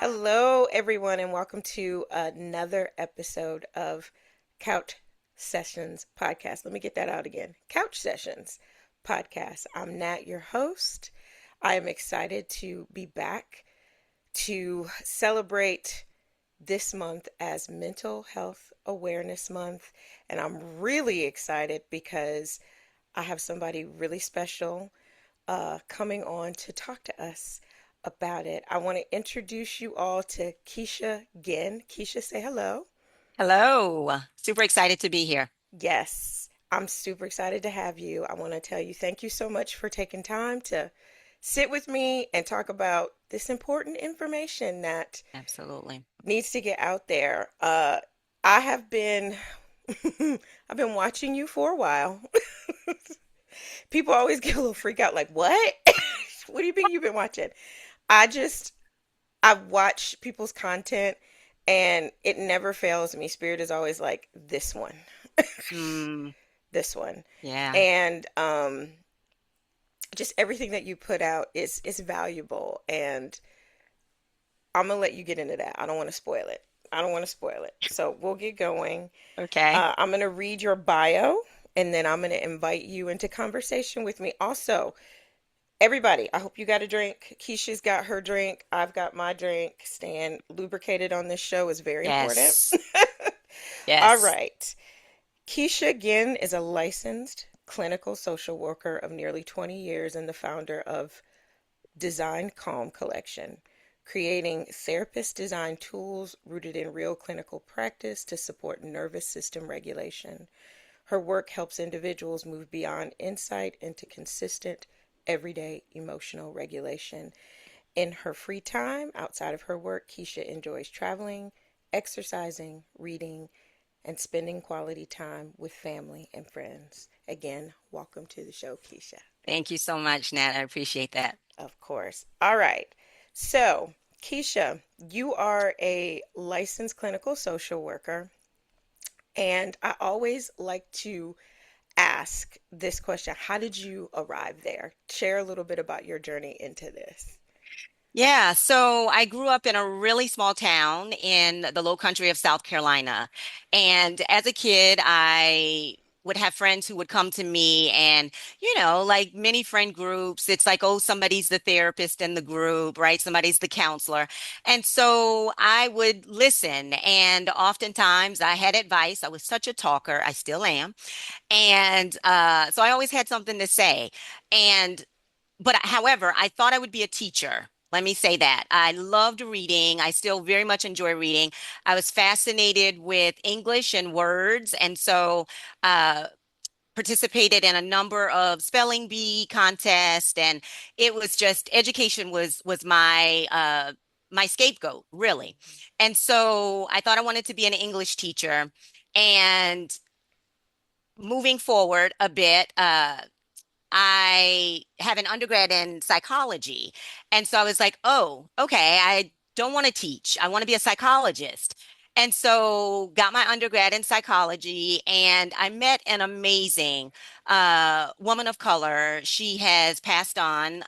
Hello, everyone, and welcome to another episode of Couch Sessions Podcast. Let me get that out again. Couch Sessions Podcast. I'm Nat, your host. I am excited to be back to celebrate this month as Mental Health Awareness Month. And I'm really excited because I have somebody really special coming on to talk to us about it. I want to introduce you all to Keshia Ginn. Keshia, say hello. Hello. Super excited to be here. Yes, I'm super excited to have you. I want to tell you thank you so much for taking time to sit with me and talk about this important information that Absolutely. needs to get out there. I have been I've been watching you for a while. People always get a little freak out like, "What? What do you think you've been watching?" I just I watch people's content and it never fails me. Spirit is always like this one, Mm, this one. yeah. And just everything that you put out is valuable and I'm gonna let you get into that. I don't want to spoil it. I don't want to spoil it. So we'll get going. Okay. I'm gonna read your bio and then I'm gonna invite you into conversation with me. Also, everybody, I hope you got a drink. Keisha's got her drink. I've got my drink. Staying lubricated on this show is very important. Yes. All Yes. right. Keshia Ginn is a licensed clinical social worker of nearly 20 years and the founder of Design Calm Collection, creating therapist design tools rooted in real clinical practice to support nervous system regulation. Her work helps individuals move beyond insight into consistent, everyday emotional regulation. In her free time, outside of her work, Keshia enjoys traveling, exercising, reading, and spending quality time with family and friends. Again, welcome to the show, Keshia. Thank you so much, Nat. I appreciate that. Of course. All right. So, Keshia, you are a licensed clinical social worker, and I always like to ask this question. How did you arrive there? Share a little bit about your journey into this. Yeah, so I grew up in a really small town in the low country of South Carolina. And as a kid, I would have friends who would come to me and, like many friend groups, it's like, oh, somebody's the therapist in the group, right? Somebody's the counselor. And so I would listen. And oftentimes I had advice. I was such a talker. I still am. And so I always had something to say. And but however, I thought I would be a teacher. Let me say that. I loved reading. I still very much enjoy reading. I was fascinated with English and words, and so uh, participated in a number of spelling bee contests. And it was just education was my scapegoat, really. And so I thought I wanted to be an English teacher. And moving forward a bit, I have an undergrad in psychology. And so I was like, oh, okay, I don't want to teach. I want to be a psychologist. And so got my undergrad in psychology and I met an amazing woman of color. She has passed on,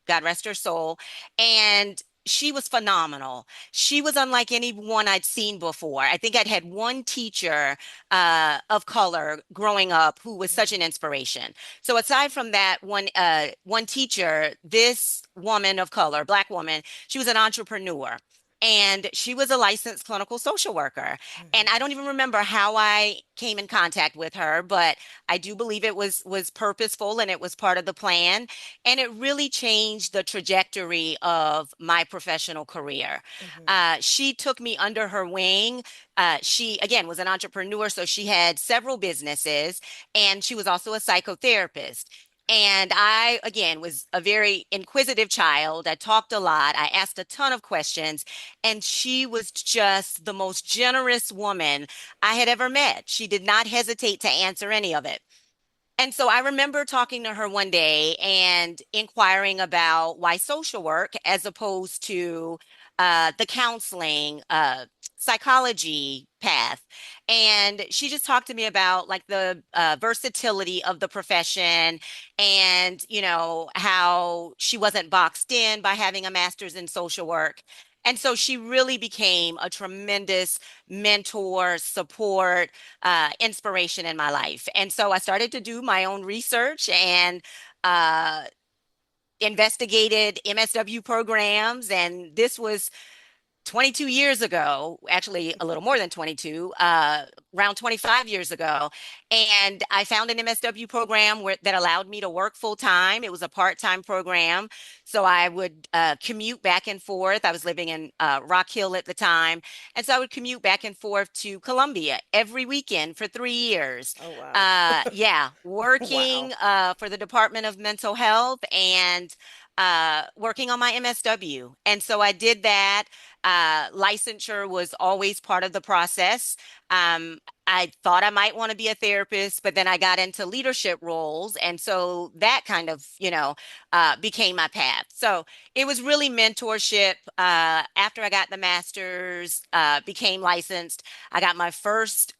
God rest her soul. And she was phenomenal. She was unlike anyone I'd seen before. I think I'd had one teacher of color growing up who was such an inspiration. So aside from that one teacher, this woman of color, Black woman, she was an entrepreneur. And she was a licensed clinical social worker. And I Mm-hmm. don't even remember how I came in contact with her, but I do believe it was purposeful and it was part of the plan. And it really changed the trajectory of my professional career. Mm-hmm. She took me under her wing. She, again, was an entrepreneur, so she had several businesses, and she was also a psychotherapist. And I, again, was a very inquisitive child. I talked a lot. I asked a ton of questions, and she was just the most generous woman I had ever met. She did not hesitate to answer any of it. And so I remember talking to her one day and inquiring about why social work as opposed to the counseling, psychology path. And she just talked to me about like the versatility of the profession and, how she wasn't boxed in by having a master's in social work. And so she really became a tremendous mentor, support, inspiration in my life. And so I started to do my own research and uh, investigated MSW programs. And this was 22 years ago, actually a little more than 22, around 25 years ago. And I found an MSW program that allowed me to work full time. It was a part-time program. So I would commute back and forth. I was living in Rock Hill at the time. And so I would commute back and forth to Columbia every weekend for 3 years. Oh, wow. Yeah, Wow. working for the Department of Mental Health and working on my MSW. And so I did that. Licensure was always part of the process. I thought I might want to be a therapist, but then I got into leadership roles. And so that kind of, became my path. So it was really mentorship. After I got the master's, became licensed, I got my first.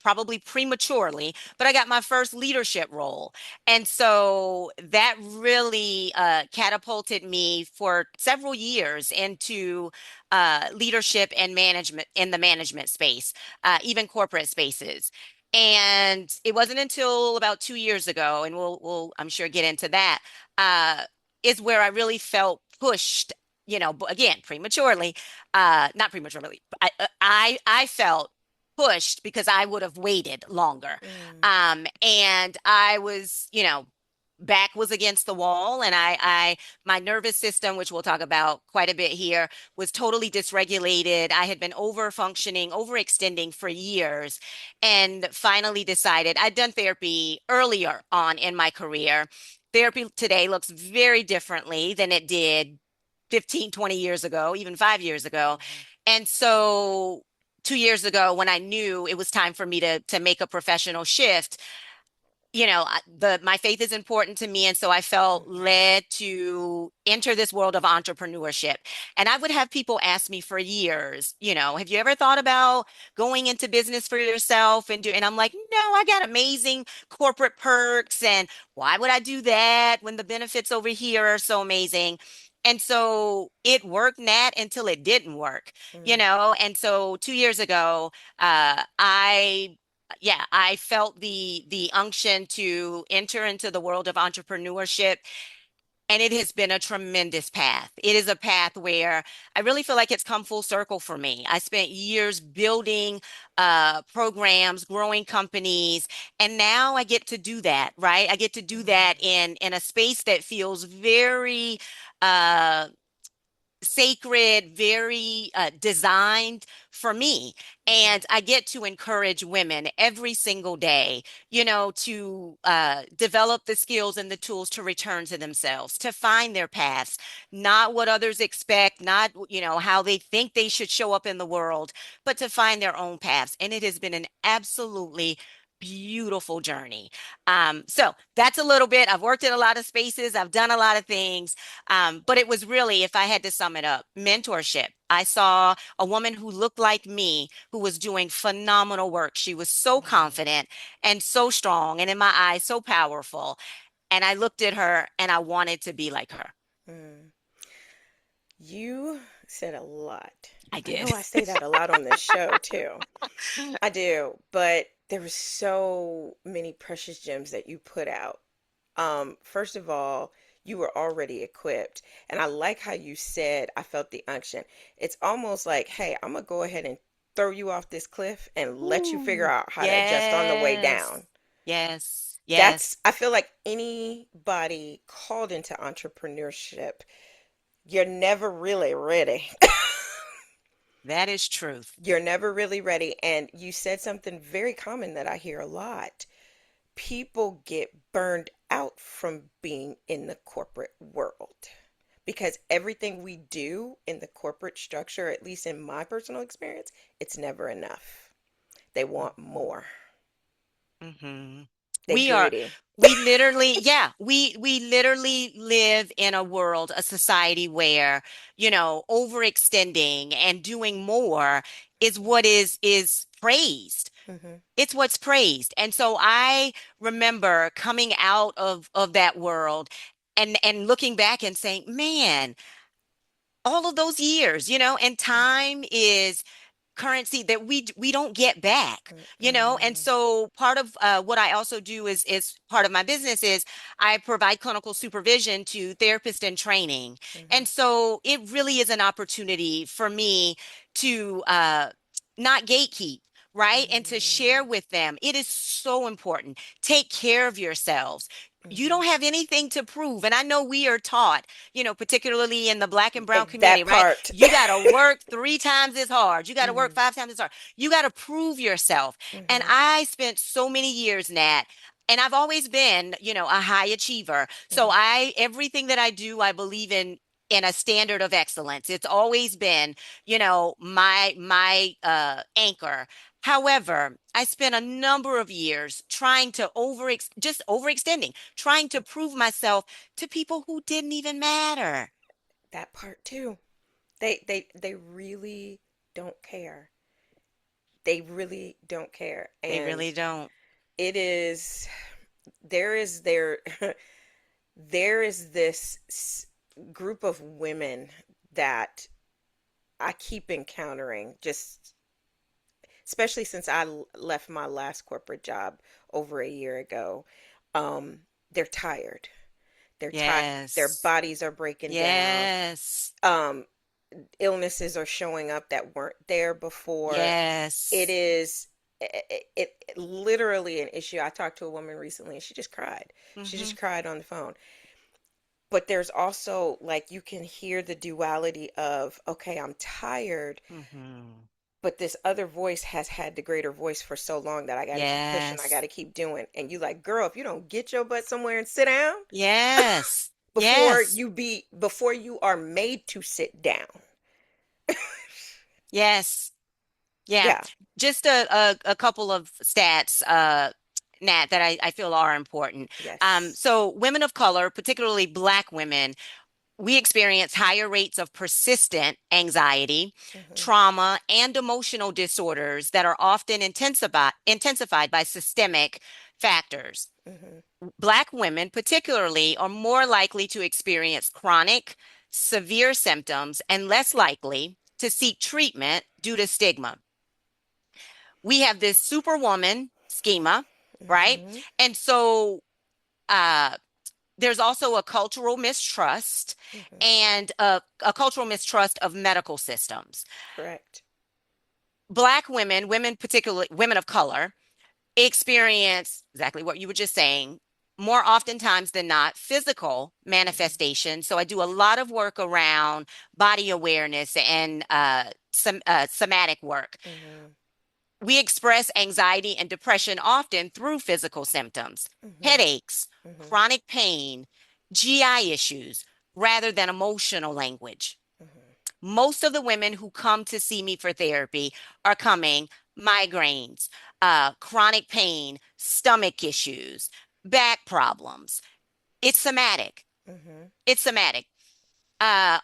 Probably prematurely, but I got my first leadership role. And so that really catapulted me for several years into leadership and management in the management space, even corporate spaces. And it wasn't until about 2 years ago, and we'll I'm sure get into that, uh, is where I really felt pushed. Again, prematurely, not prematurely. I felt pushed because I would have waited longer. Mm, And I was, back was against the wall, and my nervous system, which we'll talk about quite a bit here, was totally dysregulated. I had been over functioning, overextending for years, and finally decided I'd done therapy earlier on in my career. Therapy today looks very differently than it did 15, 20 years ago, even 5 years ago. mhm, And so 2 years ago, when I knew it was time for me to make a professional shift, my faith is important to me, and so I felt mhm, led to enter this world of entrepreneurship. And I would have people ask me for years, have you ever thought about going into business for yourself and I'm like, no, I got amazing corporate perks, and why would I do that when the benefits over here are so amazing? And so it worked, Nat, until it didn't work, mm, and so 2 years ago, I yeah, I felt the unction to enter into the world of entrepreneurship, and it has been a tremendous path. It is a path where I really feel like it's come full circle for me. I spent years building programs, growing companies, and now I get to do that, right? I get to do that mm, in a space that feels very uh sacred, very designed for me. mhm, And I get to encourage women every single day, to develop the skills and the tools to return to themselves, to find their paths, not what others expect, not, how they think they should show up in the world, but to find their own paths. And it has been an absolutely beautiful journey. So that's a little bit. I've worked in a lot of spaces, I've done a lot of things. But it was really, if I had to sum it up, mentorship. I saw a woman who looked like me who was doing phenomenal work. She was so mhm, confident and so strong, and in my eyes, so powerful. And I looked at her and I wanted to be like her. mm. You said a lot. I I did. know I say that a lot on this show too. I do, but there were so many precious gems that you put out. First of all, you were already equipped, and I like how you said, I felt the unction. It's almost like, hey, I'm gonna go ahead and throw you off this cliff and let you figure Ooh, out how to adjust on the way yes, down. yes, That's, yes. I feel like anybody called into entrepreneurship, you're never really ready. That is truth. You're never really ready. And you said something very common that I hear a lot. People get burned out from being in the corporate world because everything we do in the corporate structure, at least in my personal experience, it's never enough. They want more. Mhm. They We are, greedy. we literally, yeah, we literally live in a world, a society where, overextending and doing more is what is praised. Hmm. It's what's praised. And so I remember coming out of that world and looking back and saying, man, all of those years, and time is currency that we don't get back, and Mm-mm. so part of what I also do is part of my business is I provide clinical supervision to therapists in training, Mhm. and so it really is an opportunity for me to not gatekeep, right, and to share Mm. with them. It is so important. Take care of yourselves. You Mhm. don't have anything to prove. And I know we are taught, particularly in the Black and brown community, That right? part. You got to work 3 times as hard. You got to work Mhm. 5 times as hard. You got to prove yourself. And Mhm. I spent so many years, Nat, and I've always been, a high achiever. So Mhm. everything that I do, I believe in a standard of excellence. It's always been, my anchor. However, I spent a number of years trying to just overextending, trying to prove myself to people who didn't even matter. That part too. They really don't care. They really don't care. They And really don't. it is there is there there is this group of women that I keep encountering, just especially since I left my last corporate job over a year ago. Um, they're tired. They're tired. Their Yes. bodies are breaking down. Yes. Um, Illnesses are showing up that weren't there before. It Yes. is it literally an issue. I talked to a woman recently and she just cried. She Mm-hmm. just cried on the phone. But there's also like you can hear the duality of, okay, I'm tired, Mm-hmm. but this other voice has had the greater voice for so long that I got to keep pushing, I got Yes. to keep doing. And you like, girl, if you don't get your butt somewhere and sit down Yes. before Yes. you are made to sit down. Yes. Yeah. Yeah. Just a couple of stats, Nat, that I feel are important. Yes. So women of color, particularly Black women, we experience higher rates of persistent anxiety, Mhm. trauma, and emotional disorders that are often intensified by systemic factors. Mhm. Black women, particularly, are more likely to experience chronic, severe symptoms and less likely to seek treatment due to stigma. We have this superwoman schema, right? Mhm. And so uh, there's also a cultural mistrust Mhm. and a cultural mistrust of medical systems. Correct. Black women, women, particularly women of color, experience exactly what you were just saying, more oftentimes than not, physical Mhm. manifestation. So I do a lot of work around body awareness and somatic work. Mhm. We express anxiety and depression often through physical symptoms, Mhm. headaches, Mhm. chronic pain, GI issues, rather than emotional language. Mhm. Most of the women who come to see me for therapy are coming migraines, chronic pain, stomach issues, back problems. It's somatic. Mhm. It's somatic.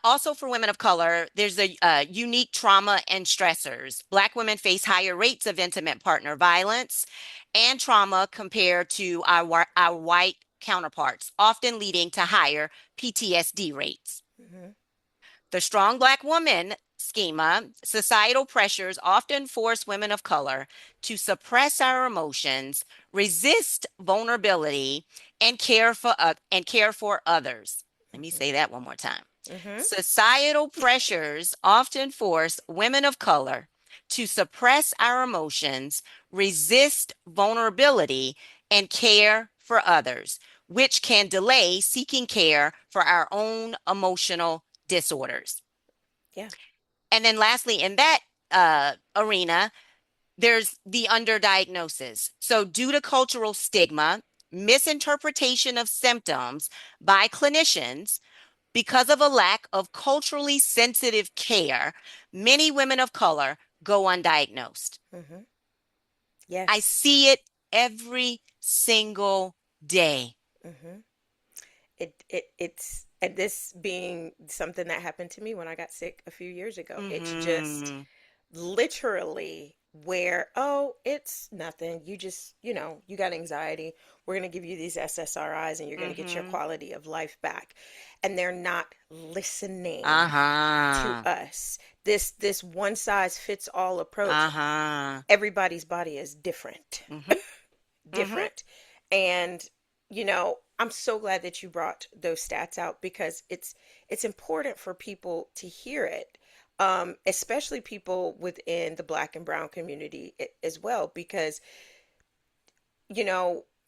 Also, for women of color, there's a unique trauma and stressors. Black women face higher rates of intimate partner violence and trauma compared to our white counterparts, often leading to higher PTSD rates. Mhm. The strong Black woman schema, societal pressures often force women of color to suppress our emotions, resist vulnerability, and care for others. Let me Mhm. say that one more time. Mhm. Societal pressures often force women of color to suppress our emotions, resist vulnerability, and care for others, which can delay seeking care for our own emotional disorders. Yeah. And then, lastly, in that arena, there's the underdiagnosis. So, due to cultural stigma, misinterpretation of symptoms by clinicians, because of a lack of culturally sensitive care, many women of color go undiagnosed. Mhm. I Yes. see it every single day. Mhm. It's and this being something that happened to me when I got sick a few years ago. It's just Hmm. literally where, oh, it's nothing. You just, you got anxiety. We're going to give you these SSRIs and you're going to get your Mm-hmm. quality of life back. And they're not listening to Uh-huh. us. This one size fits all approach. Uh-huh. Everybody's body is different. Mm-hmm. Mm-hmm. Different. And I'm so glad that you brought those stats out because it's important for people to hear it. Especially people within the Black and brown community as well, because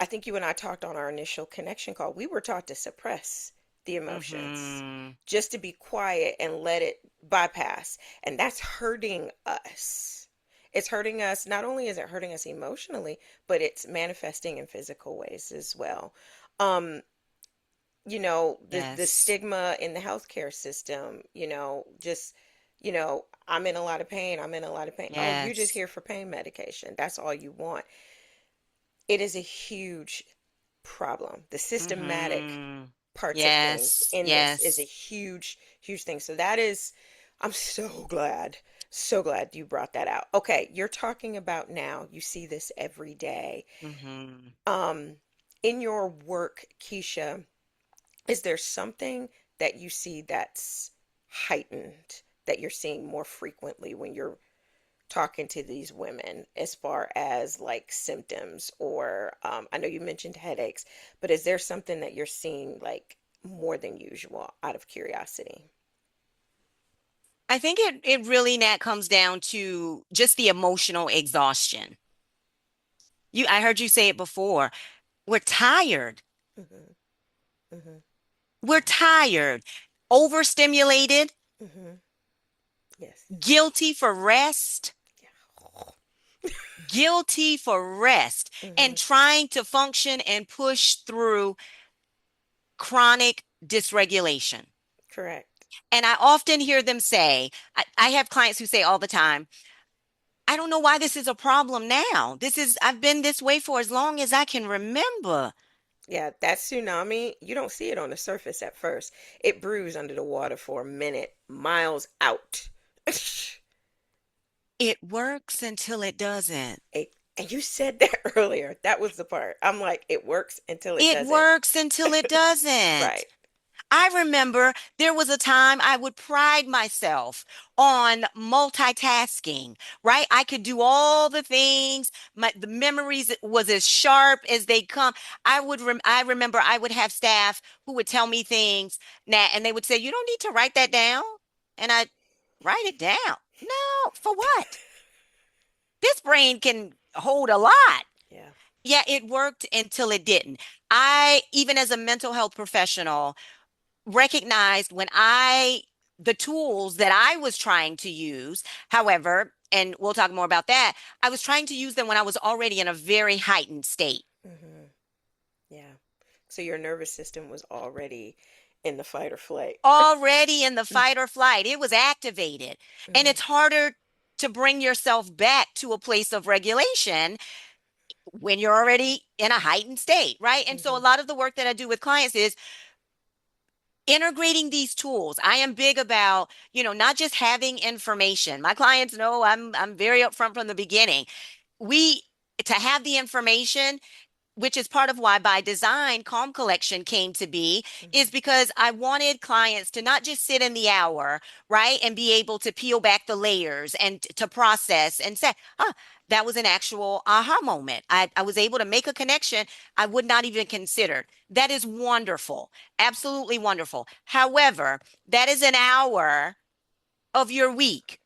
I think you and I talked on our initial connection call. We were taught to suppress the emotions, Mm-hmm. just to be quiet and let it bypass. And that's hurting us. It's hurting us. Not only is it hurting us emotionally, but it's manifesting in physical ways as well. Um, the Yes. stigma in the healthcare system, just, I'm in a lot of pain. I'm in a lot of pain. Oh, you just Yes. here for pain medication. That's all you want. It is a huge problem. The systematic Mm-hmm. parts of things Yes. in this is a Yes. huge, huge thing. So that is, I'm so glad you brought that out. Okay, you're talking about now, you see this every day. Mm-hmm. Um, in your work, Keisha, is there something that you see that's heightened, that you're seeing more frequently when you're talking to these women as far as like symptoms or I know you mentioned headaches, but is there something that you're seeing like more than usual out of curiosity? I think it really Nat comes down to just the emotional exhaustion. I heard you say it before. We're tired. Hmm. Hmm. We're Yeah. tired, overstimulated, Hmm. Yes. guilty for rest, Yeah. guilty for rest, and Hmm. trying to function and push through chronic dysregulation. Correct. And I often hear them say, I have clients who say all the time, I don't know why this is a problem now. I've been this way for as long as I can remember. Yeah, that tsunami, you don't see it on the surface at first. It brews under the water for a minute, miles out. It works until it doesn't. And you said that earlier. That was the part. I'm like, it works until it It doesn't. works until it doesn't. Right. I remember there was a time I would pride myself on multitasking, right? I could do all the things. The memories was as sharp as they come. I remember I would have staff who would tell me things, and they would say, "You don't need to write that down." And I write it down. No, for what? This brain can hold a lot. Yeah. Yeah, it worked until it didn't. Even as a mental health professional, recognized the tools that I was trying to use, however, and we'll talk more about that, I was trying to use them when I was already in a very heightened state. Hmm. Yeah. So your nervous system was already in the fight or flight. Already in the fight or flight, it was activated. And Hmm. it's harder to bring yourself back to a place of regulation when you're already in a heightened state, right? And so a Hmm. lot of the work that I do with clients is integrating these tools. I am big about, not just having information. My clients know I'm very upfront from the beginning. We To have the information, which is part of why by design Calm Collection came to be, is Hmm. because I wanted clients to not just sit in the hour, right, and be able to peel back the layers and to process and say, that was an actual aha moment. I was able to make a connection I would not even consider. That is wonderful. Absolutely wonderful. However, that is an hour of your week.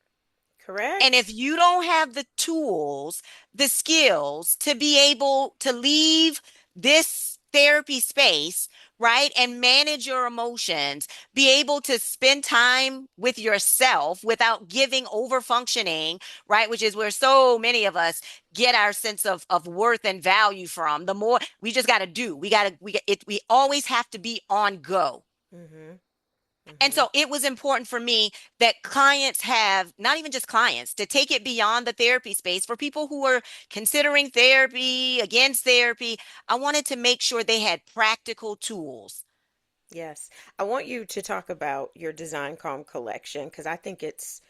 And if Correct. you don't have the tools, the skills to be able to leave this therapy space, right, and manage your emotions, be able to spend time with yourself without giving over functioning, right, which is where so many of us get our sense of worth and value from. The more we just got to do, we always have to be on go. Hmm. And Hmm. so it was important for me that clients have, not even just clients, to take it beyond the therapy space for people who are considering therapy, against therapy. I wanted to make sure they had practical tools. Yes. I want you to talk about your Design Calm collection because I think it's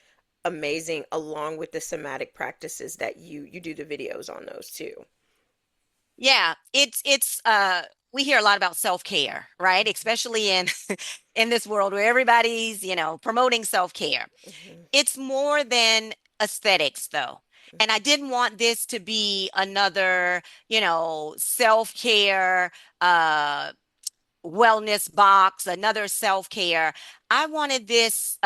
amazing, along with the somatic practices that you do the videos on those too. Yeah, it's we hear a lot about self-care, right? Mhm, Especially in in this world where everybody's, promoting self-care. mhm, It's more than aesthetics though. And I mhm, didn't want this to be another, self-care uh wellness box, another self-care. I wanted this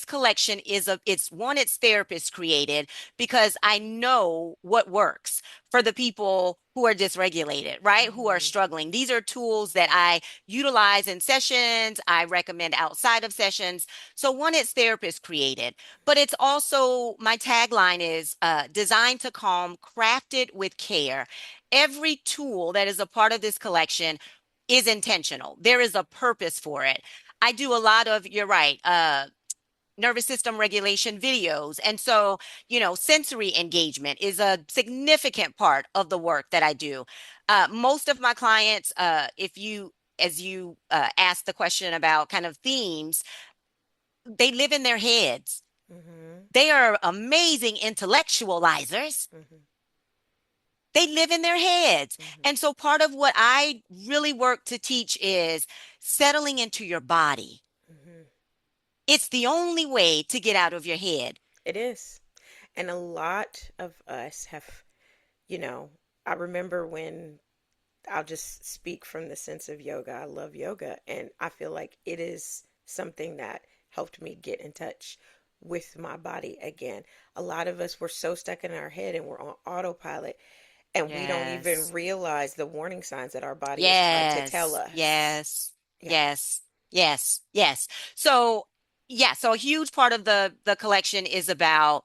collection it's therapist created because I know what works for the people who are dysregulated, right? Who are mhm, struggling. These are tools that I utilize in sessions, I recommend outside of sessions. So one it's therapist created, but it's also my tagline is designed to calm, crafted with care. Every tool that is a part of this collection is intentional. There is a purpose for it. I do a lot of, you're right, nervous system regulation videos. And so, sensory engagement is a significant part of the work that I do. Most of my clients, if you, as you asked the question about kind of themes, they live in their heads. mhm, They are amazing intellectualizers. mhm, They live in their heads. mhm, And so part of what I really work to teach is settling into your body. mhm. It's the only way to get out of your head. It is. And a lot of us have, you know, I remember when I'll just speak from the sense of yoga. I love yoga, and I feel like it is something that helped me get in touch with my body again. A lot of us were so stuck in our head and we're on autopilot, and we don't even Yes. realize the warning signs that our body is trying to tell Yes. us. Yes. Yeah. Yes. Yes. Yes. So, yeah, so a huge part of the collection is about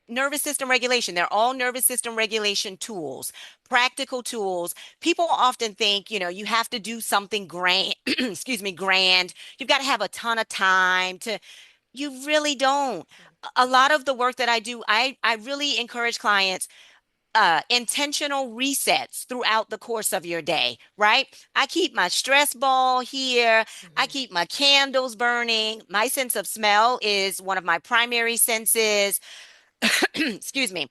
nervous system regulation. They're all nervous system regulation tools, practical tools. People often think, you have to do something grand, excuse me, grand. You've got to have a ton of time to you really don't. A lot of the work that I do, I really encourage clients intentional resets throughout the course of your day, right? I keep my stress ball here. I Mhm, keep my candles burning. My sense of smell is one of my primary senses. Excuse me.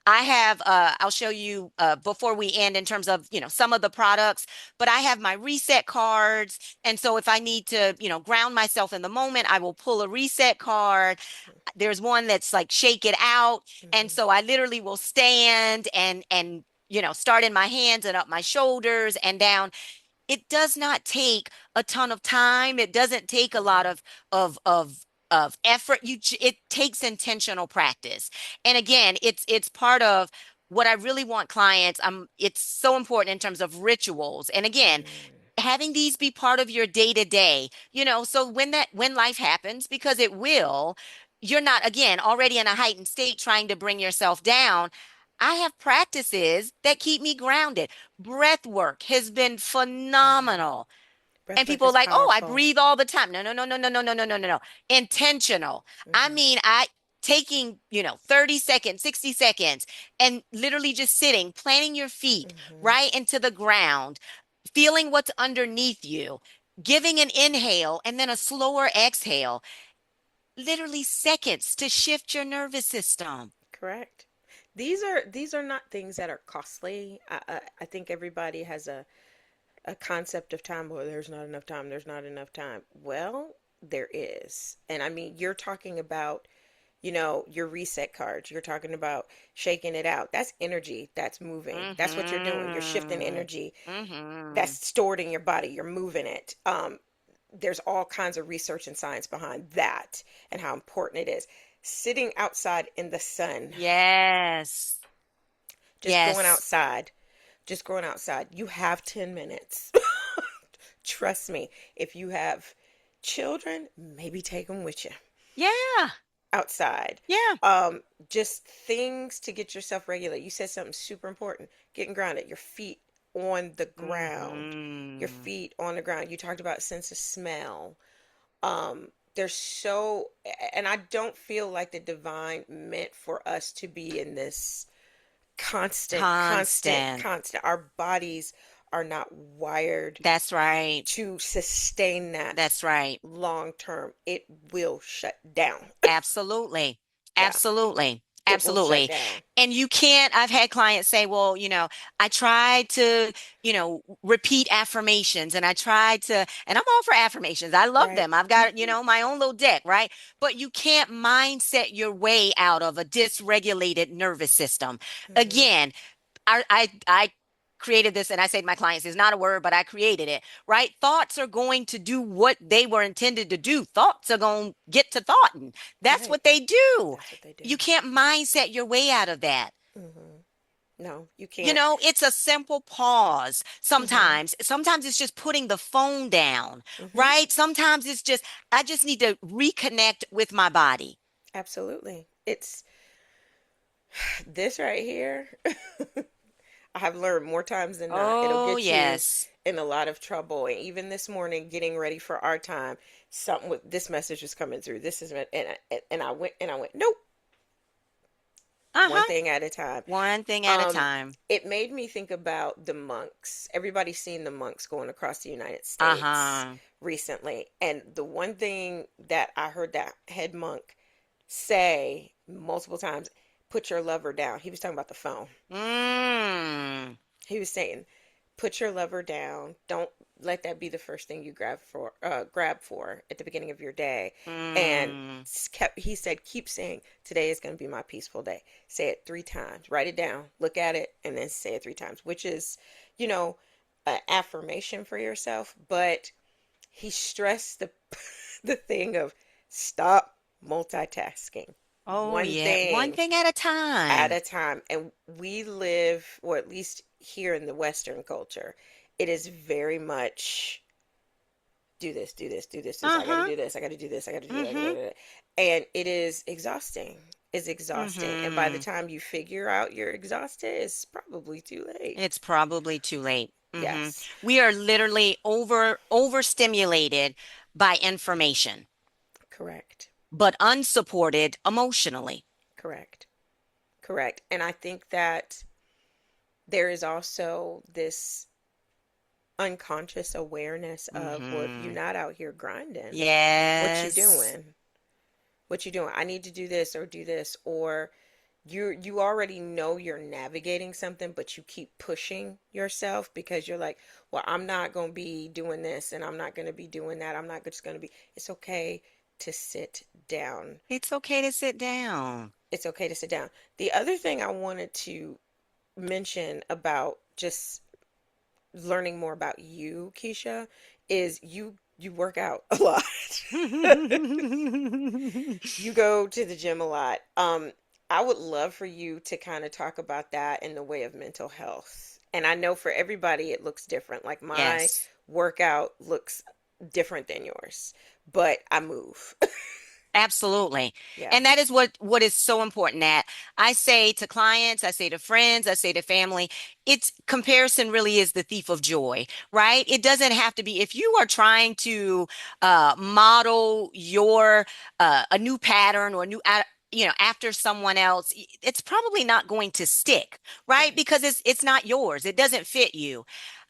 I have, I'll show you before we end in terms of, some of the products, but I have my reset cards. And so if I need to, ground myself in the moment, I will pull a reset card. There's one that's like shake it out. And mhm, so I literally will stand and start in my hands and up my shoulders and down. It does not take a ton of time. It doesn't take a lot mhm, of effort. It takes intentional practice. And again, it's part of what I really want clients. It's so important in terms of rituals. And again, mhm, having these be part of your day to day, so when life happens, because it will, you're not again already in a heightened state trying to bring yourself down. I have practices that keep me grounded. Breath work has been mhm. phenomenal. And Breathwork people are is like, oh, I powerful. breathe all the time. No, no, no, no, no, no, no, no, no, no, no. Intentional. I Mhm, mean, I taking, 30 seconds, 60 seconds, and literally just sitting, planting your feet mhm. right into the ground, feeling what's underneath you, giving an inhale and then a slower exhale, literally seconds to shift your nervous system. Correct. These are not things that are costly. I think everybody has a concept of time. Well, there's not enough time. There's not enough time. Well, there is. And I mean, you're talking about, your reset cards. You're talking about shaking it out. That's energy that's moving. That's what you're doing. You're shifting Mm-hmm. energy Mm-hmm. that's stored in your body. You're moving it. There's all kinds of research and science behind that and how important it is. Sitting outside in the sun, Yes. just going Yes. outside, just going outside. You have 10 minutes. Trust me, if you have children, maybe take them with you Yeah. outside. Yeah. Um, just things to get yourself regulated. You said something super important, getting grounded, your feet on the ground. Your Mm-hmm. feet on the ground. You talked about sense of smell. There's so, and I don't feel like the divine meant for us to be in this constant, constant, Constant. constant. Our bodies are not wired That's right. to sustain that That's right. long term. It will shut down. Absolutely. Yeah, Absolutely. it will shut Absolutely. down. And you can't, I've had clients say, well, I tried to, repeat affirmations and I tried to, and I'm all for affirmations. I love Right. them. I've got, my own little deck, right? But you can't mindset your way out of a dysregulated nervous system. Hmm. Again, I created this and I say to my clients, it's not a word, but I created it, right? Thoughts are going to do what they were intended to do. Thoughts are going to get to thought, and that's Right. what they do. That's what they do. You can't mindset your way out of that. Hmm. No, you can't. It's a simple pause. Hmm. Sometimes it's just putting the phone down, Hmm. right? Sometimes it's just, I just need to reconnect with my body. Absolutely. It's this right here. I have learned more times than not. It'll Oh, get you yes. in a lot of trouble. And even this morning, getting ready for our time, something with this message was coming through. This is and I went, nope, one Uh-huh. thing at a time. One thing at a Um, time. it made me think about the monks. Everybody's seen the monks going across the United States Uh-huh. recently, and the one thing that I heard that head monk say multiple times, put your lover down. He was talking about the phone. Mm. He was saying, put your lover down. Don't let that be the first thing you grab for at the beginning of your day. And Mm. he said, keep saying, today is going to be my peaceful day. Say it 3 times. Write it down. Look at it, and then say it 3 times, which is, you know, an affirmation for yourself. But he stressed the the thing of stop multitasking. Oh, One yeah. One thing thing at a at time. a time. And we live, or at least here in the Western culture, it is very much do this, do this, do this, do this. I got to Uh-huh. do this. I got to do this. I got to do that. I gotta Mm-hmm. do that. And it is exhausting. It's exhausting. And by the Mm-hmm. time you figure out you're exhausted, it's probably too late. It's probably too late. Mm-hmm. Yes. We are literally overstimulated by information, Correct. but unsupported emotionally. Correct. Correct. And I think that there is also this unconscious awareness of, well, if you're Mm-hmm. not out here grinding, what you Yes. doing? What you doing? I need to do this or do this, or you already know you're navigating something, but you keep pushing yourself because you're like, well, I'm not going to be doing this and I'm not going to be doing that. I'm not just going to be. It's okay to sit down. It's okay to sit down. It's okay to sit down. The other thing I wanted to mention about just learning more about you, Keisha, is you work out a lot. You go to the gym a lot. I would love for you to kind of talk about that in the way of mental health. And I know for everybody it looks different. Like my Yes. workout looks different than yours, but I move. Absolutely. Yeah. And that is what is so important that I say to clients, I say to friends, I say to family, it's comparison really is the thief of joy, right? It doesn't have to be if you are trying to model your a new pattern or a new after someone else, it's probably not going to stick, right? Right. Because it's not yours. It doesn't fit you.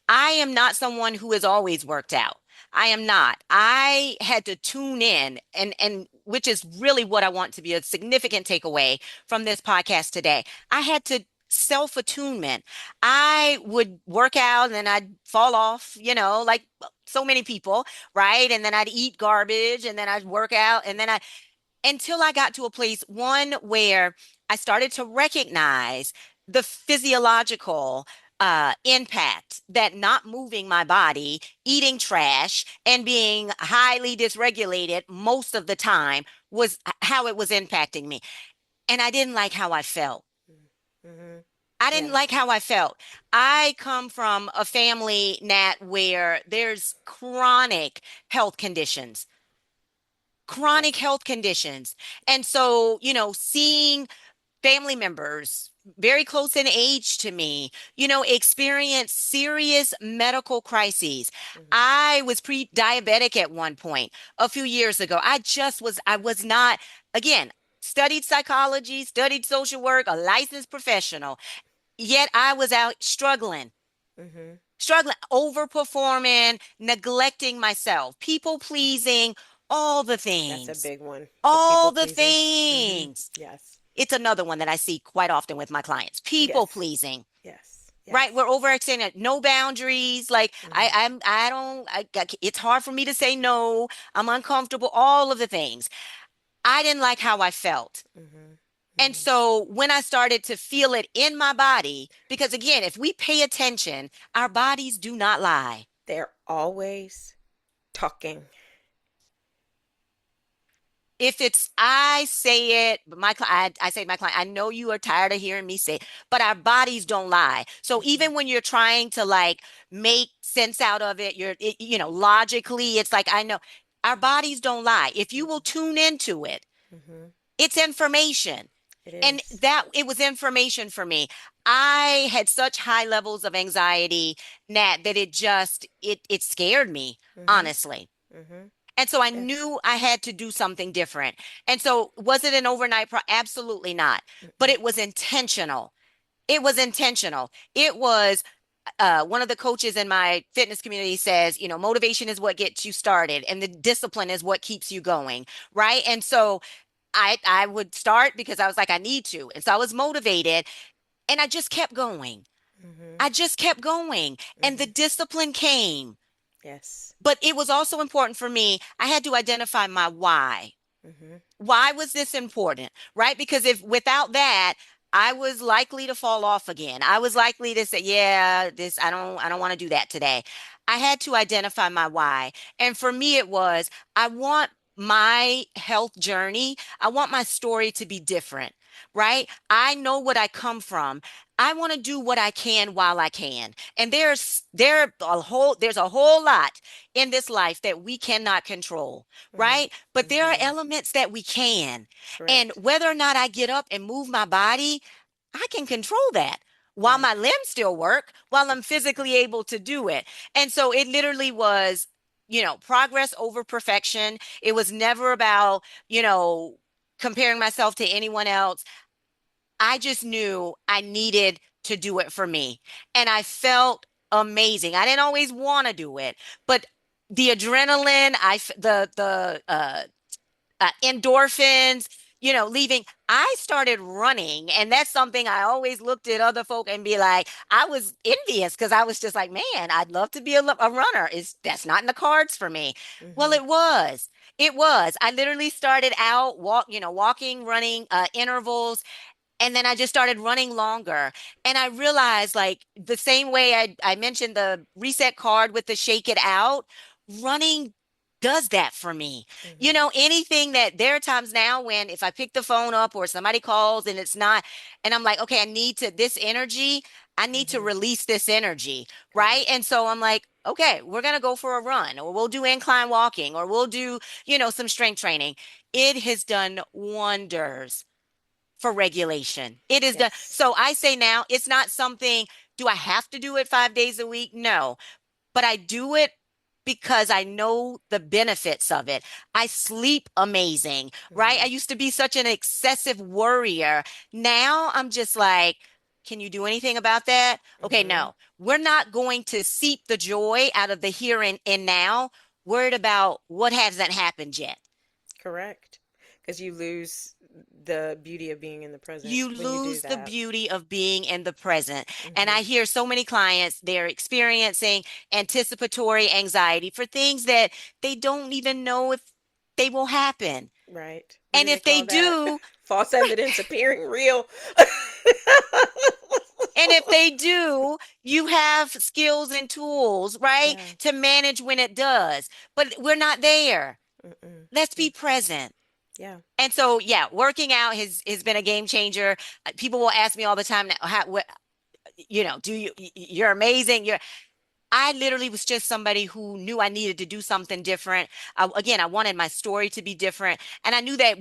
I am not someone who has always worked out. I am not. I had to tune in and which is really what I want to be a significant takeaway from this podcast today. I had to self-attunement. I would work out and then I'd fall off, like so many people, right? And then I'd eat garbage and then I'd work out and then I until I got to a place, one, where I started to recognize the physiological impact that not moving my body, eating trash, and being highly dysregulated most of the time was how it was impacting me. And I didn't like how I felt. Mm-hmm. I didn't Yeah. like how I felt. I come from a family, Nat, where there's chronic Yes. health conditions. And so, seeing family members very close in age to me, experience serious medical crises. Mm-hmm. I was pre-diabetic at one point a few years ago. I was not, again, studied psychology, studied social work, a licensed professional, yet I was out struggling. Mm-hmm. struggling, overperforming, neglecting myself, people pleasing, all the That's a things, big one. The people all the pleasing. Mm-hmm. things. Yes. It's another one that I see quite often with my clients, people Yes. pleasing. Yes. Right, Yes. we're overextended, no boundaries. Like Mm-hmm. I don't. It's hard for me to say no. I'm uncomfortable. All of the things. I didn't like how I felt. Mm-hmm. And Mm-hmm. so when I started to feel it in my body, because again, if we pay attention, our bodies do not lie. They're always talking. If it's I say it, but I say to my client, I know you are tired of hearing me say it, but our bodies don't lie. So Mm-hmm. even when you're trying to like make sense out of it, logically, it's like I know our bodies don't lie. If you will tune into it, Mm-hmm. it's information. It And is. that it was information for me. I had such high levels of anxiety, Nat, that it scared me, Mm-hmm. honestly. Mm-hmm. And so I Yes. knew I had to do something different. And so was it an overnight Absolutely not. But Mm-mm. it was intentional. It was intentional. It was one of the coaches in my fitness community says, motivation is what gets you started and the discipline is what keeps you going. Right. And so I would start because I was like, I need to. And so I was motivated and I just kept going. Mm-hmm. I just kept going and the Mm-hmm. discipline came. Yes. But it was also important for me. I had to identify my why. Mm-hmm. Why was this important? Right? Because if without that, I was likely to fall off again. I was likely to say, yeah, I don't want to do that today. I had to identify my why. And for me, it was, I want my health journey, I want my story to be different, right? I know what I come from. I want to do what I can while I can. And there's a whole lot in this life that we cannot control, Mm-hmm. right? But there are Mm-hmm. elements that we can. And Correct. whether or not I get up and move my body, I can control that while Right. my limbs still work, while I'm Exactly. physically able to do it. And so it literally was, progress over perfection. It was never about, comparing myself to anyone else. I just knew I needed to do it for me. And I felt amazing. I didn't always want to do it, but the adrenaline, the endorphins, leaving. I started running, and that's something I always looked at other folk and be like, I was envious because I was just like, man, I'd love to be a runner. Is That's not in the cards for me. Well, Mm-hmm. it was. It was. I literally started out walking, running intervals, and then I just started running longer. And I realized, like, the same way I mentioned the reset card with the shake it out, running does that for me. Mm-hmm. Anything that there are times now when if I pick the phone up or somebody calls and it's not, and I'm like, okay, this energy, I need to Mm-hmm. release this energy, right? Correct. And so I'm like, okay, we're going to go for a run or we'll do incline walking or we'll do, some strength training. It has done wonders for regulation. It is done. Yes. So I say now, it's not something, do I have to do it 5 days a week? No, but I do it because I know the benefits of it. I sleep amazing, right? Mm-hmm. I used to be such an excessive worrier. Now I'm just like, can you do anything about that? Okay, Mm-hmm. no, we're not going to seep the joy out of the here and now, worried about what hasn't happened yet. Correct. Because you lose the beauty of being in the present You when you do lose the that. beauty of being in the present. And Mm-hmm. I hear so many clients, they're experiencing anticipatory anxiety for things that they don't even know if they will happen. Right. What And do they if they call that? do, False evidence appearing real. and if they do, you have skills and tools, right, Yeah. to manage when it does. But we're not there. Mm-mm. Let's be Mm. present. Yeah. And so, yeah, working out has been a game changer. People will ask me all the time, now, you're amazing. I literally was just somebody who knew I needed to do something different. Again, I wanted my story to be different. And I knew that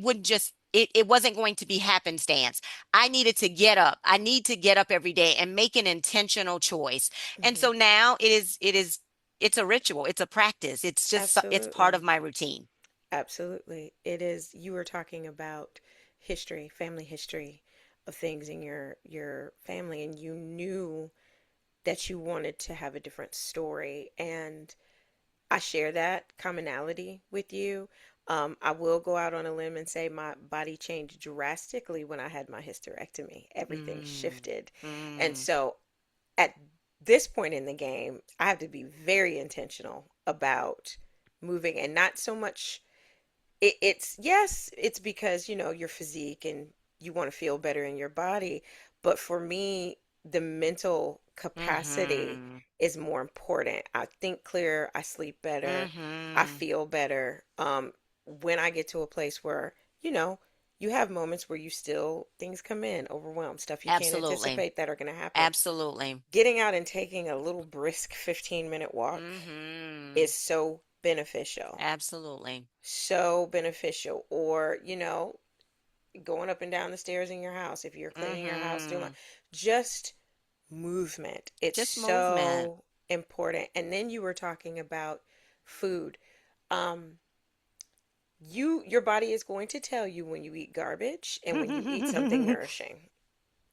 it wasn't going to be happenstance. I needed to get up. I need to get up every day and make an intentional choice. And Mm-hmm. so now it's a ritual. It's a practice. It's part Absolutely. of my routine. Absolutely. It is. You were talking about history, family history of things in your family, and you knew that you wanted to have a different story. And I share that commonality with you. I will go out on a limb and say my body changed drastically when I had my hysterectomy. Everything Mm, shifted. And mm, so at this point in the game, I have to be very intentional about moving and not so much it's yes, it's because your physique and you want to feel better in your body, but for me, the mental capacity mm-hmm, is more important. I think clearer, I sleep better, I mm-hmm. feel better. When I get to a place where you know you have moments where you still things come in, overwhelmed, stuff you can't Absolutely. anticipate that are going to happen. Absolutely. Getting out and taking a little brisk 15-minute walk Mm-hmm. is so beneficial, Absolutely. so beneficial. Or going up and down the stairs in your house, if you're cleaning your house, doing Mm-hmm. just movement, it's Just movement. so important. And then you were talking about food. um your body is going to tell you when you eat garbage and when you eat something nourishing.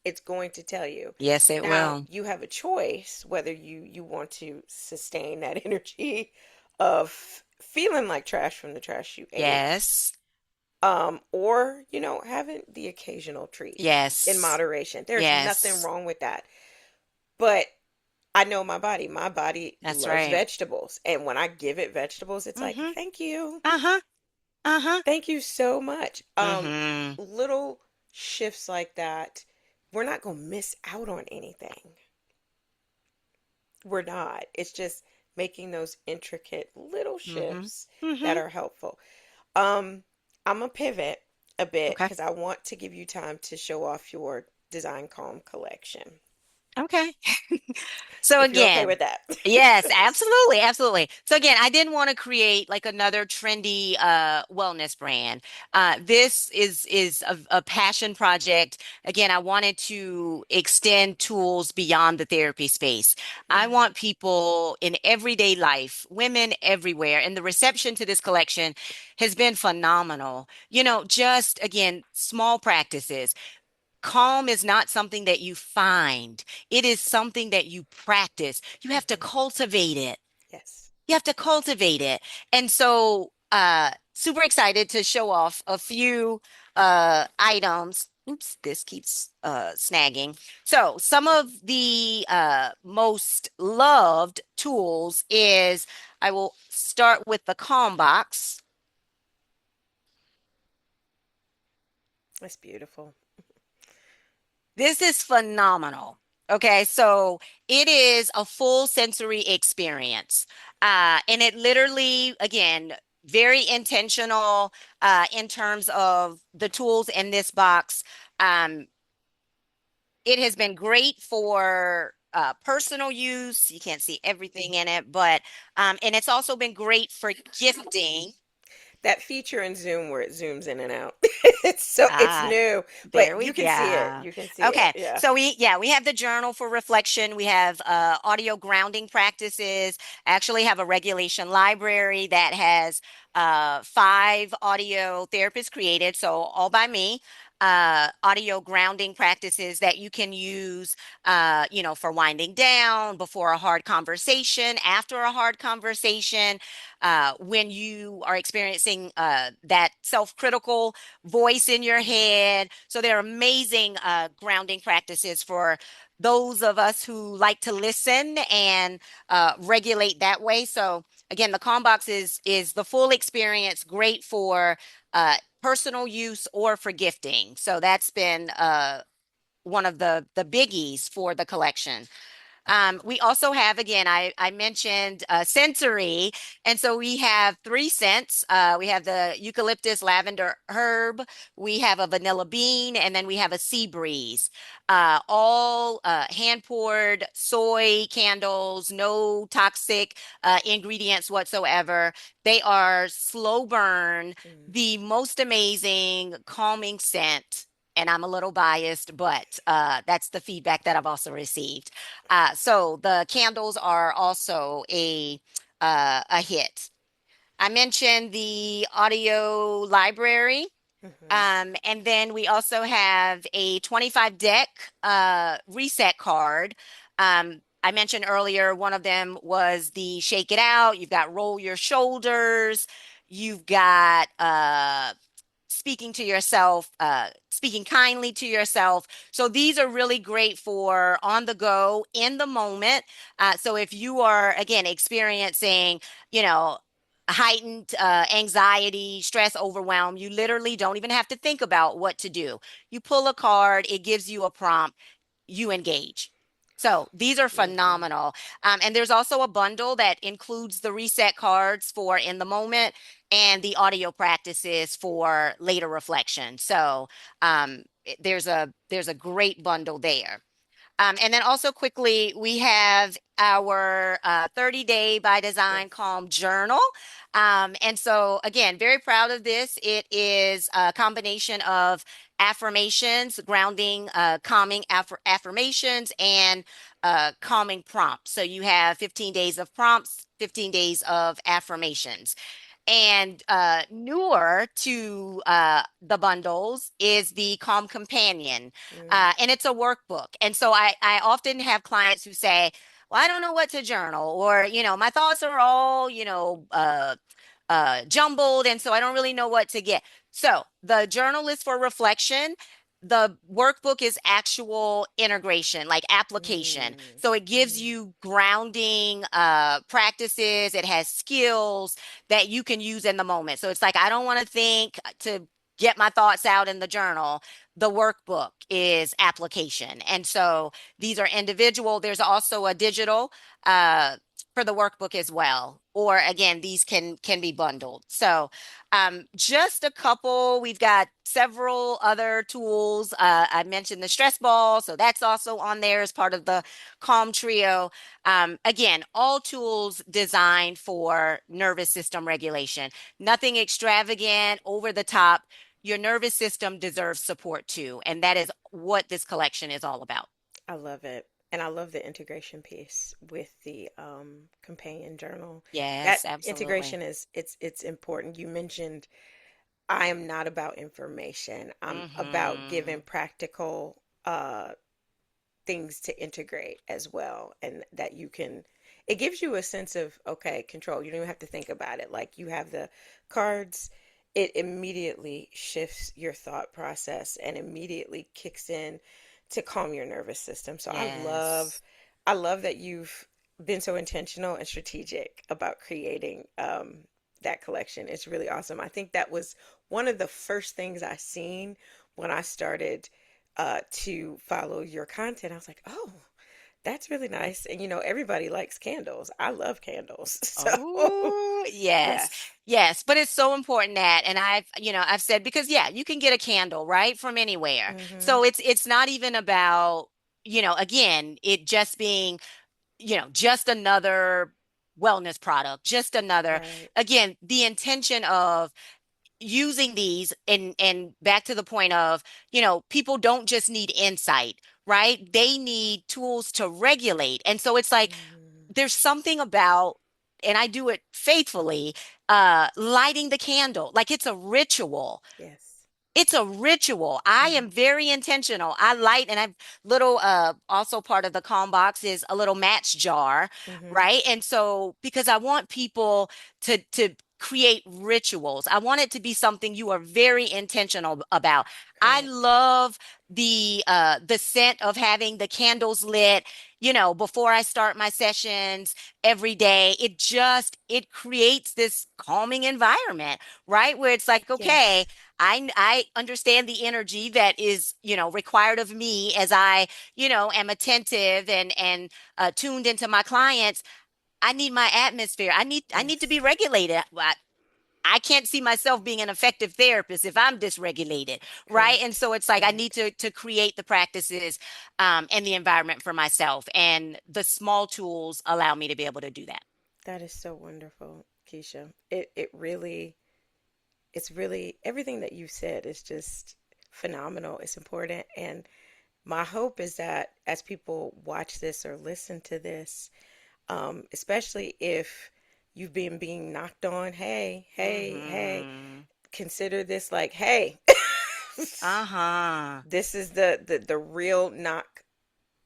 It's going to tell you. Yes, it Now will. you have a choice whether you want to sustain that energy of feeling like trash from the trash you ate, Yes. or having the occasional treat in Yes. moderation. There's nothing Yes. wrong with that. But I know my body. My body That's loves right. vegetables, and when I give it vegetables, it's like, Mm-hmm. thank you, Uh-huh. Uh-huh. thank you so much. Mm-hmm. Little shifts like that, we're not gonna miss out on anything. We're not. It's just making those intricate little Mm-hmm. shifts that Mm-hmm. are helpful. Um, I'm gonna pivot a bit Okay. because I want to give you time to show off your Design Calm collection. Okay. So If you're okay again, with that. yes, absolutely, absolutely. So again, I didn't want to create like another trendy wellness brand. This is a passion project. Again, I wanted to extend tools beyond the therapy space. I Mhm. want people in everyday life, women everywhere, and the reception to this collection has been phenomenal. Just again, small practices. Calm is not something that you find. It is something that you practice. You have to Mhm. cultivate it. Yes. You have to cultivate it. And so, super excited to show off a few items. Oops, this keeps snagging. So, some of the most loved tools is I will start with the Calm Box. That's beautiful. This is phenomenal. Okay, so it is a full sensory experience. And it literally, again, very intentional in terms of the tools in this box. Um, it has been great for personal use. You can't see everything in it, but, and it's also been great for gifting. That feature in Zoom where it zooms in and out. It's Ah, new, there but we you can see it. go. You can see it. Okay, Yeah. so we have the journal for reflection. We have audio grounding practices. I actually have a regulation library that has five audio therapists created, so all by me. Audio grounding practices that you can use, for winding down, before a hard conversation, after a hard conversation, when you are experiencing that self-critical voice in your Mhm. head. So they're amazing grounding practices for those of us who like to listen and regulate that way. So again, the Calm Box is the full experience, great for personal use or for gifting. So that's been one of the biggies for the collection. We also have, again, I mentioned sensory. And so we have three scents. We have the eucalyptus lavender herb, we have a vanilla bean, and then we have a sea breeze. All hand poured soy candles, no toxic ingredients whatsoever. They are slow burn, Mm. the most amazing calming scent. And I'm a little biased, but that's the feedback that I've also received. So the candles are also a hit. I mentioned the audio library. Mhm. And then we also have a 25 deck reset card. I mentioned earlier, one of them was the shake it out. You've got roll your shoulders. You've got speaking to yourself, speaking kindly to yourself. So these are really great for on the go, in the moment. So if you are, again, experiencing, you know, heightened anxiety, stress, overwhelm, you literally don't even have to think about what to do. You pull a card, it gives you a prompt, you engage. So these are Love that. phenomenal. And there's also a bundle that includes the reset cards for in the moment and the audio practices for later reflection. So there's a great bundle there. And then also quickly, we have our 30-day by design Yes. calm journal. And so again, very proud of this. It is a combination of affirmations, grounding, calming affirmations, and calming prompts. So you have 15 days of prompts, 15 days of affirmations. And newer to the bundles is the Calm Companion, Mm. and it's a workbook. And so I often have clients who say, "Well, I don't know what to journal," or my thoughts are all jumbled, and so I don't really know what to get. So the journal is for reflection. The workbook is actual integration, like application. Mm. So it gives Mm. you grounding practices. It has skills that you can use in the moment. So it's like, I don't want to think to get my thoughts out in the journal. The workbook is application. And so these are individual. There's also a digital uh, for the workbook as well. Or again, these can be bundled. So just a couple. We've got several other tools. I mentioned the stress ball, so that's also on there as part of the Calm Trio. Again, all tools designed for nervous system regulation. Nothing extravagant, over the top. Your nervous system deserves support too, and that is what this collection is all about. I love it. And I love the integration piece with the companion journal. That Yes, absolutely. integration it's important. You mentioned I am not about information. I'm about giving Hmm. practical things to integrate as well, and that you can it gives you a sense of okay, control. You don't even have to think about it. Like you have the cards, it immediately shifts your thought process and immediately kicks in to calm your nervous system. So Yes. I love that you've been so intentional and strategic about creating that collection. It's really awesome. I think that was one of the first things I seen when I started to follow your content. I was like, oh, that's really nice. And everybody likes candles. I love candles. So, Oh, yes. yes. Yes, but it's so important that, and I've said, because yeah, you can get a candle, right, from anywhere. Mm-hmm. So it's not even about, again, it just being, just another wellness product, just another, Right. again, the intention of using these, and back to the point of, people don't just need insight, right? They need tools to regulate. And so it's like Mm-hmm. there's something about, and I do it faithfully, lighting the candle. Like it's a ritual. Yes. It's a ritual. I Mm-hmm. am very intentional. I light, and I'm little also part of the calm box is a little match jar, Mm-hmm. right? And so because I want people to create rituals. I want it to be something you are very intentional about. I Correct. love the scent of having the candles lit, before I start my sessions every day. It creates this calming environment, right? Where it's like, okay, Yes. I understand the energy that is, required of me as I, am attentive and tuned into my clients. I need my atmosphere. I need to be Yes. regulated. I can't see myself being an effective therapist if I'm dysregulated, right? And Correct. so it's like I need Correct. to create the practices and the environment for myself, and the small tools allow me to be able to do that. That is so wonderful, Keisha. It's really everything that you said is just phenomenal. It's important. And my hope is that as people watch this or listen to this, especially if you've been being knocked on, hey, hey, hey, Hmm. consider this like, hey, Uh-huh. this is the real knock.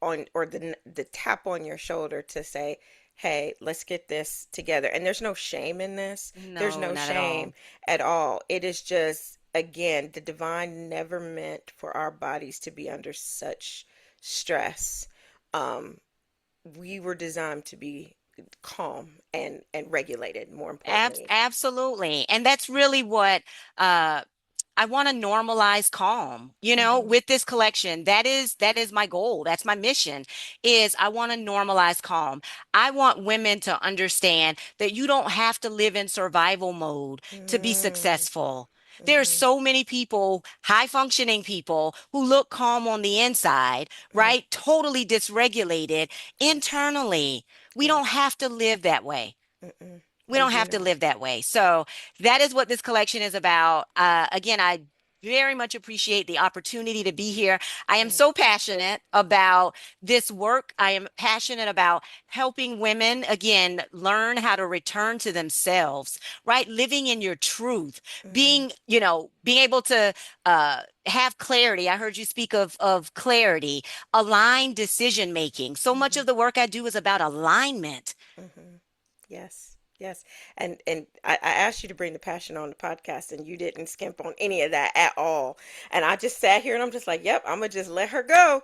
on, or the tap on your shoulder to say, hey, let's get this together. And there's no shame in this. There's No, no not at shame all. at all. It is just, again, the divine never meant for our bodies to be under such stress. um we were designed to be calm and regulated, more importantly. Absolutely. And that's really what uh I want to normalize calm, Hmm. with this collection. That is my goal. That's my mission is I want to normalize calm. I want women to understand that you don't have to live in survival mode to be Hmm. successful. There are Hmm. so many people, high functioning people who look calm on the inside, Hmm. right? Totally dysregulated Yes. internally. We don't Yes. have to live that way. Mm-mm. We We don't do have to not. live that way. So that is what this collection is about. Again, I very much appreciate the opportunity to be here. I am so Yes. passionate about this work. I am passionate about helping women, again, learn how to return to themselves, right? Living in your truth, Hmm. being able to have clarity. I heard you speak of clarity, aligned decision making. So much Hmm. of the work I do is about alignment. Hmm. Yes. Yes. And I asked you to bring the passion on the podcast, and you didn't skimp on any of that at all. And I just sat here and I'm just like, yep, I'm gonna just let her go.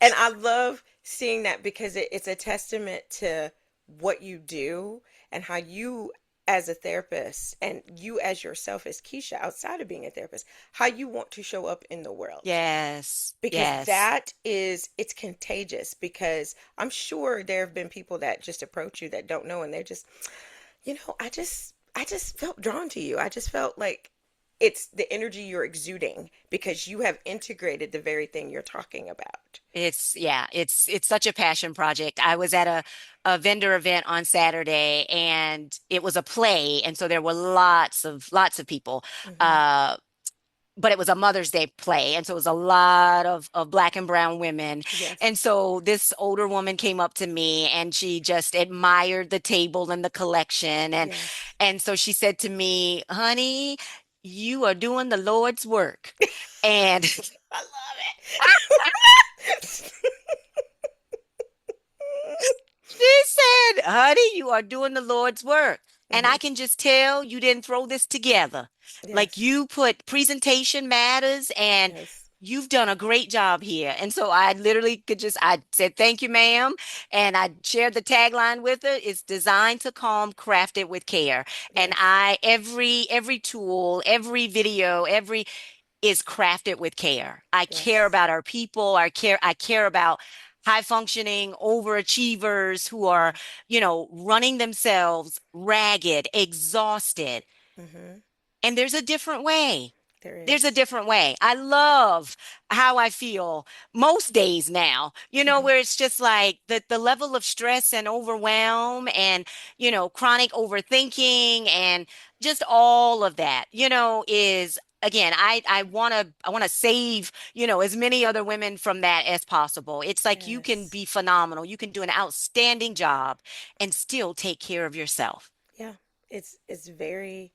And I love seeing that because it's a testament to what you do and how you, as a therapist, and you as yourself as Keisha, outside of being a therapist, how you want to show up in the world. Yes, Because yes. that is, it's contagious. Because I'm sure there have been people that just approach you that don't know, and they're just, I just felt drawn to you. I just felt like it's the energy you're exuding because you have integrated the very thing you're talking about. It's such a passion project. I was at a vendor event on Saturday and it was a play, and so there were lots of people. Hmm. Uh but it was a Mother's Day play. And so it was a lot of black and brown women. And Yes. so this older woman came up to me and she just admired the table and the collection. Yes. And so she said to me, honey, you are doing the Lord's work. And I love it. she said, honey, you are doing the Lord's work. And Hmm. I can just tell you didn't throw this together. Like Yes. you put presentation matters and Yes. you've done a great job here. And so I literally I said, thank you, ma'am. And I shared the tagline with her. It's designed to calm, crafted with care. And Yes. every tool, every video, every is crafted with care. I care Yes. about our people. I care about high functioning overachievers who are, running themselves ragged, exhausted. Hmm. And there's a different way. There There's a is. different way. I love how I feel most days now, Hmm. where it's just like the level of stress and overwhelm and, chronic overthinking and just all of that, is again, I want to save, as many other women from that as possible. It's like you can Yes. be phenomenal. You can do an outstanding job and still take care of yourself. Yeah. It's very,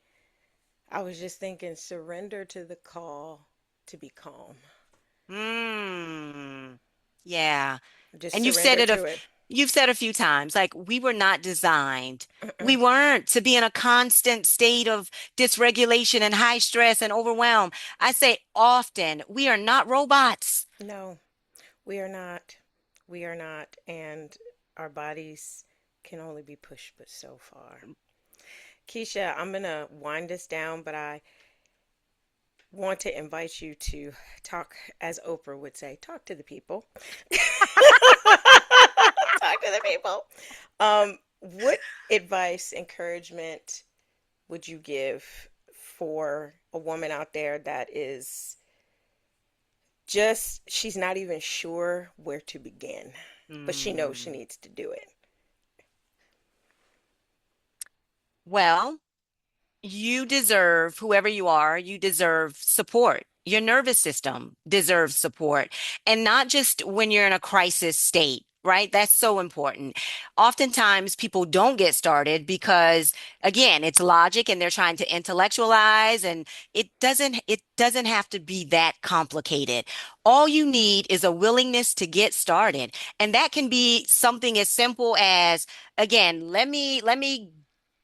I was just thinking, surrender to the call to be calm. Mm, yeah. Just And surrender to it. you've said a few times, like we were not designed. We Mm-mm. weren't to be in a constant state of dysregulation and high stress and overwhelm. I say often, we are not robots. No, we are not. We are not. And our bodies can only be pushed but so far. Keisha, I'm going to wind this down, but I want to invite you to talk, as Oprah would say, talk to the people. Talk to the people. What advice, encouragement would you give for a woman out there that is just, she's not even sure where to begin, but she knows she Mm. needs to do it? Well, you deserve, whoever you are, you deserve support. Your nervous system deserves support. And not just when you're in a crisis state, right? That's so important. Oftentimes people don't get started because again, it's logic and they're trying to intellectualize and it doesn't have to be that complicated. All you need is a willingness to get started. And that can be something as simple as again, let me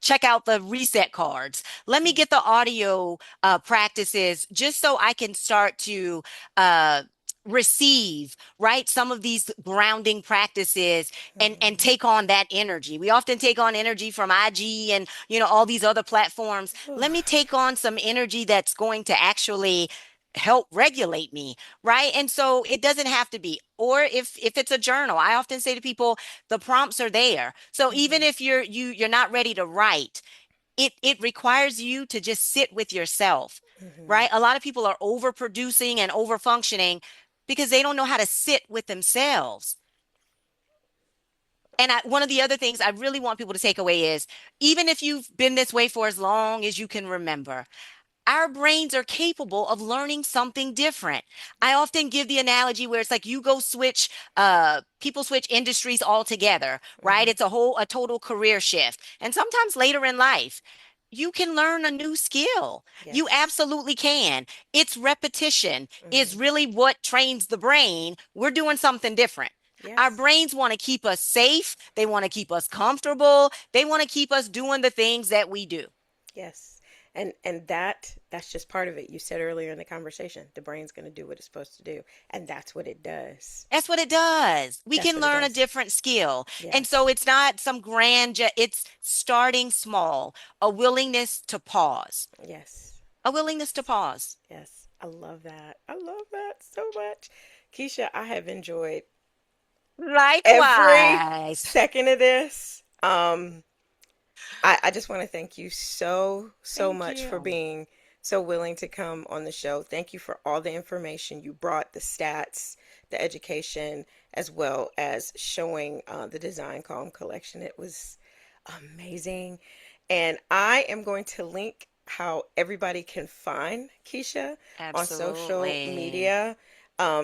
check out the reset cards. Let me get the audio practices just so I can start to uh, receive, right? Some of these grounding practices and Mm-hmm. take on that energy. We often take on energy from IG and, all these other platforms. Let me take on some energy that's going to actually help regulate me, right? And so it doesn't have to be. Or if it's a journal, I often say to people, the prompts are there. So even Mm-hmm. if you're not ready to write, it requires you to just sit with yourself, Mm-hmm. right? A lot of people are overproducing and overfunctioning because they don't know how to sit with themselves. And one of the other things I really want people to take away is even if you've been this way for as long as you can remember, our brains are capable of learning something different. I often give the analogy where it's like you go switch, people switch industries altogether, right? Mm-hmm. It's a total career shift. And sometimes later in life, you can learn a new skill. You Yes. absolutely can. It's repetition Mm-hmm. is really what trains the brain. We're doing something different. Our Yes. brains want to keep us safe. They want to keep us comfortable. They want to keep us doing the things that we do. Yes. And that's just part of it. You said earlier in the conversation, the brain's going to do what it's supposed to do, and that's what it does. That's what it does. We That's can what it learn a does. different skill. And so Yes. it's not some grand, it's starting small, a willingness to pause, Yes. a willingness to Yes. pause. Yes. I love that. I love that so much. Keisha, I have enjoyed every Likewise. second of this. I just want to thank you so Thank much for you. being so willing to come on the show. Thank you for all the information you brought, the stats, the education, as well as showing the Design Calm collection. It was amazing. And I am going to link how everybody can find Keisha on social Absolutely. media,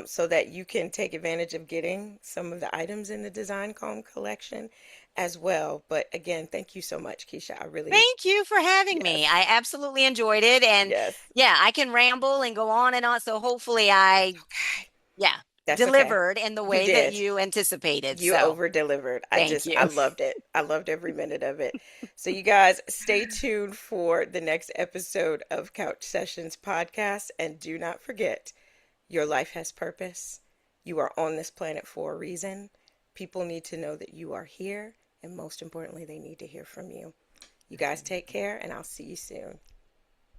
so that you can take advantage of getting some of the items in the Design Calm collection as well. But again, thank you so much, Keisha. I really, Thank you for having me. I yes, absolutely enjoyed it. And yes. yeah, I can ramble and go on and on. So hopefully I, Okay. yeah, That's okay. delivered in the You way that did. you anticipated. You So over delivered. thank I you. loved it. I loved every minute of it. So, you guys, stay tuned for the next episode of Couch Sessions podcast. And do not forget, your life has purpose. You are on this planet for a reason. People need to know that you are here. And most importantly, they need to hear from you. You guys take care, and I'll see you soon.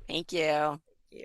Thank you. Yeah.